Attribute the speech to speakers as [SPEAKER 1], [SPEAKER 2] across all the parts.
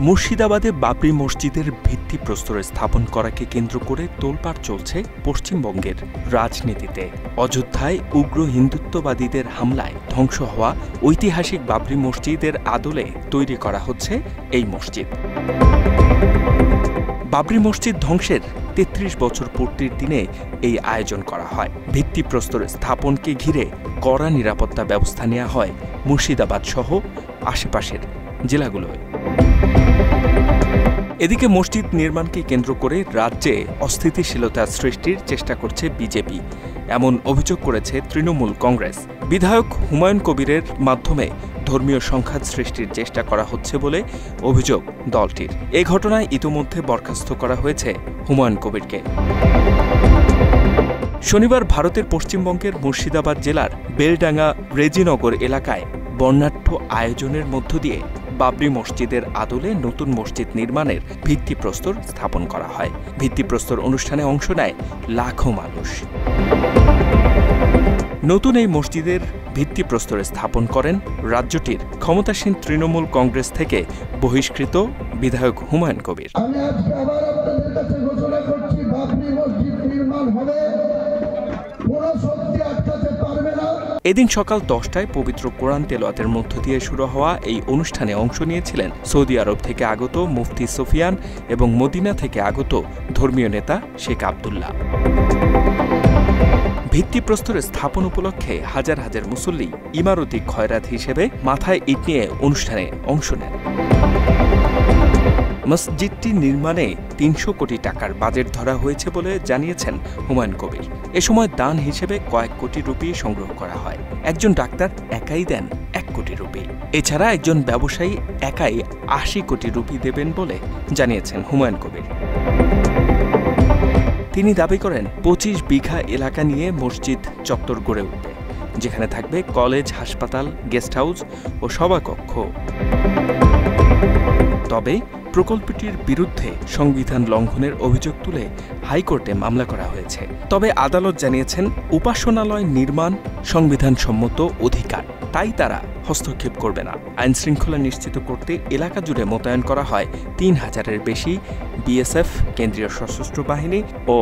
[SPEAKER 1] মুর্শিদাবাদে বাবরি মসজিদের ভিত্তিপ্রস্তর স্থাপন করাকে কেন্দ্র করে তোলপাড় চলছে পশ্চিমবঙ্গের রাজনীতিতে। অযোধ্যায় উগ্র হিন্দুত্ববাদীদের হামলায় ধ্বংস হওয়া ঐতিহাসিক বাবরি মসজিদের আদলে তৈরি করা হচ্ছে এই মসজিদ। বাবরি মসজিদ ধ্বংসের ৩৩ বছর পূর্তির দিনে এই আয়োজন করা হয়। ভিত্তিপ্রস্তর স্থাপনকে ঘিরে কড়া নিরাপত্তা ব্যবস্থা নেওয়া হয় মুর্শিদাবাদ সহ আশেপাশের জেলাগুলোয়। এদিকে মসজিদ নির্মাণকে কেন্দ্র করে রাজ্যে অস্থিতিশীলতা সৃষ্টির চেষ্টা করছে বিজেপি, এমন অভিযোগ করেছে তৃণমূল কংগ্রেস। বিধায়ক হুমায়ুন কবিরের মাধ্যমে ধর্মীয় সংঘাত সৃষ্টির চেষ্টা করা হচ্ছে বলে অভিযোগ দলটির। এই ঘটনায় ইতিমধ্যে বরখাস্ত করা হয়েছে হুমায়ুন কবিরকে। শনিবার ভারতের পশ্চিমবঙ্গের মুর্শিদাবাদ জেলার বেলডাঙ্গা রেজিনগর এলাকায় বর্ণাঢ্য আয়োজনের মধ্য দিয়ে বাবরি মসজিদের আদলে নতুন মসজিদ নির্মাণের ভিত্তিপ্রস্তর স্থাপন করা হয়। ভিত্তিপ্রস্তর অনুষ্ঠানে অংশ নেয় লাখো মানুষ। নতুন এই মসজিদের ভিত্তিপ্রস্তর স্থাপন করেন রাজ্যটির ক্ষমতাসীন তৃণমূল কংগ্রেস থেকে বহিষ্কৃত বিধায়ক হুমায়ুন কবির। এদিন সকাল 10টায় পবিত্র কোরআন তেলাওয়াতের মধ্য দিয়ে শুরু হওয়া এই অনুষ্ঠানে অংশ নিয়েছিলেন সৌদি আরব থেকে আগত মুফতি সুফিয়ান এবং মদিনা থেকে আগত ধর্মীয় নেতা শেখ আবদুল্লাহ। ভিত্তিপ্রস্তর স্থাপন উপলক্ষে হাজার হাজার মুসল্লি ইমারতি খয়রাত হিসেবে মাথায় ইট নিয়ে অনুষ্ঠানে অংশ নেন। মসজিদটি নির্মাণে ৩০০ কোটি টাকার বাজেট ধরা হয়েছে বলে জানিয়েছেন হুমায়ুন কবির। এ সময় দান হিসেবে কয়েক কোটি রুপি সংগ্রহ করা হয়। একজন ডাক্তার একাই দেন ১ কোটি রুপি। এছাড়া একজন ব্যবসায়ী একাই ৮০ কোটি রুপি দেবেন বলে জানিয়েছেন হুমায়ুন কবির। তিনি দাবি করেন ২৫ বিঘা এলাকা নিয়ে মসজিদ চত্বর গড়ে উঠবে, যেখানে থাকবে কলেজ, হাসপাতাল, গেস্ট হাউস ও সভাকক্ষ। তবে প্রকল্পটির বিরুদ্ধে সংবিধান লঙ্ঘনের অভিযোগ তুলে হাইকোর্টে মামলা করা হয়েছে। তবে আদালত জানিয়েছেন উপাসনালয় নির্মাণ সংবিধানসম্মত অধিকার, তাই তারা হস্তক্ষেপ করবে না। আইন শৃঙ্খলা নিশ্চিত করতে এলাকা জুড়ে মোতায়েন করা হয় ৩,০০০-এর বেশি বিএসএফ, কেন্দ্রীয় সশস্ত্র বাহিনী ও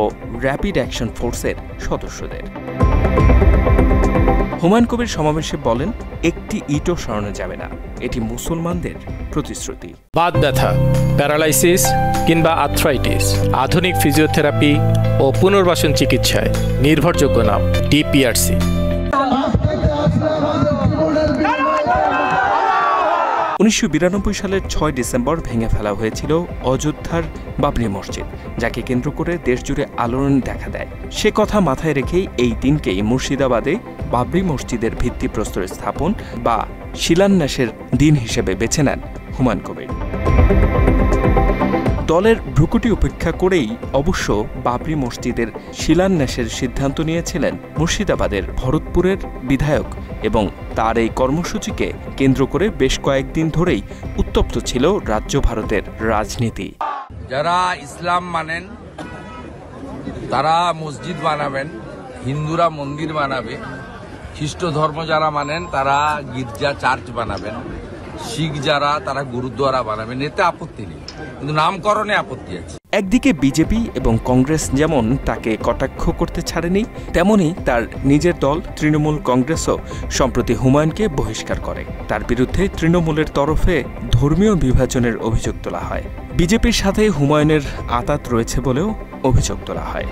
[SPEAKER 1] র্যাপিড অ্যাকশন ফোর্সের সদস্যদের। হুমায়ুন কবির সমাবেশে বলেন, একটি ইটও সরানো যাবে না, এটি মুসলমানদের প্রতিশ্রুতি।
[SPEAKER 2] বাত ব্যথা, প্যারালাইসিস কিংবা আর্থ্রাইটিস, আধুনিক ফিজিওথেরাপি ও পুনর্বাসন চিকিৎসায় নির্ভরযোগ্য নাম ডিপিআরসি।
[SPEAKER 1] ১৯৯২ সালের ৬ ডিসেম্বর ভেঙে ফেলা হয়েছিল অযোধ্যার বাবরি মসজিদ, যাকে কেন্দ্র করে দেশজুড়ে আলোড়ন দেখা দেয়। সে কথা মাথায় রেখেই এই দিনকেই মুর্শিদাবাদে বাবরি মসজিদের ভিত্তিপ্রস্তর স্থাপন বা শিলান্যাসের দিন হিসেবে বেছে নেন হুমায়ুন কবির। দলের ভ্রুকুটি উপেক্ষা করেই অবশ্য বাবরি মসজিদের শিলান্যাসের সিদ্ধান্ত নিয়েছিলেন মুর্শিদাবাদের ভরতপুরের বিধায়ক, এবং তার এই কর্মসূচিকে কেন্দ্র করে বেশ কয়েকদিন ধরেই উত্তপ্ত ছিল রাজ্য ভারতের রাজনীতি।
[SPEAKER 3] যারা ইসলাম মানেন তারা মসজিদ বানাবেন, হিন্দুরা মন্দির বানাবে, খ্রিস্ট ধর্ম যারা মানেন তারা গির্জা চার্চ বানাবেন, শিখ যারা তারা গুরুদ্বারা বানাবেন, এতে আপত্তি নেই, কিন্তু নামকরণে আপত্তি আছে।
[SPEAKER 1] একদিকে বিজেপি এবং কংগ্রেস যেমন তাকে কটাক্ষ করতে ছাড়েনি, তেমনি তার নিজের দল তৃণমূল কংগ্রেসও সম্প্রতি হুমায়ুনকে বহিষ্কার করে। তার বিরুদ্ধে তৃণমূলের তরফে ধর্মীয় বিভাজনের অভিযোগ তোলা হয়। বিজেপির সাথে হুমায়ুনের আঁতাত রয়েছে বলেও অভিযোগ তোলা হয়।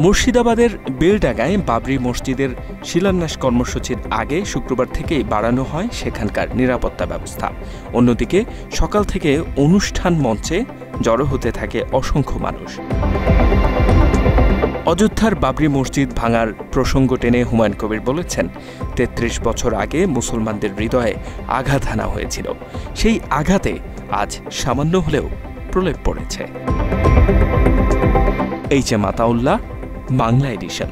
[SPEAKER 1] মুর্শিদাবাদের বেলডাঙ্গায় বাবরি মসজিদের শিলান্যাস কর্মসূচির আগে শুক্রবার থেকেই বাড়ানো হয় সেখানকার নিরাপত্তা ব্যবস্থা। অন্যদিকে সকাল থেকে অনুষ্ঠান মঞ্চে জড়ো হতে থাকে অসংখ্য মানুষ। অযোধ্যার বাবরি মসজিদ ভাঙার প্রসঙ্গ টেনে হুমায়ুন কবির বলেছেন, ৩৩ বছর আগে মুসলমানদের হৃদয়ে আঘাত হানা হয়েছিল, সেই আঘাতে আজ সামান্য হলেও প্রলেপ পড়েছে। H M Ataullah, Bangla addition.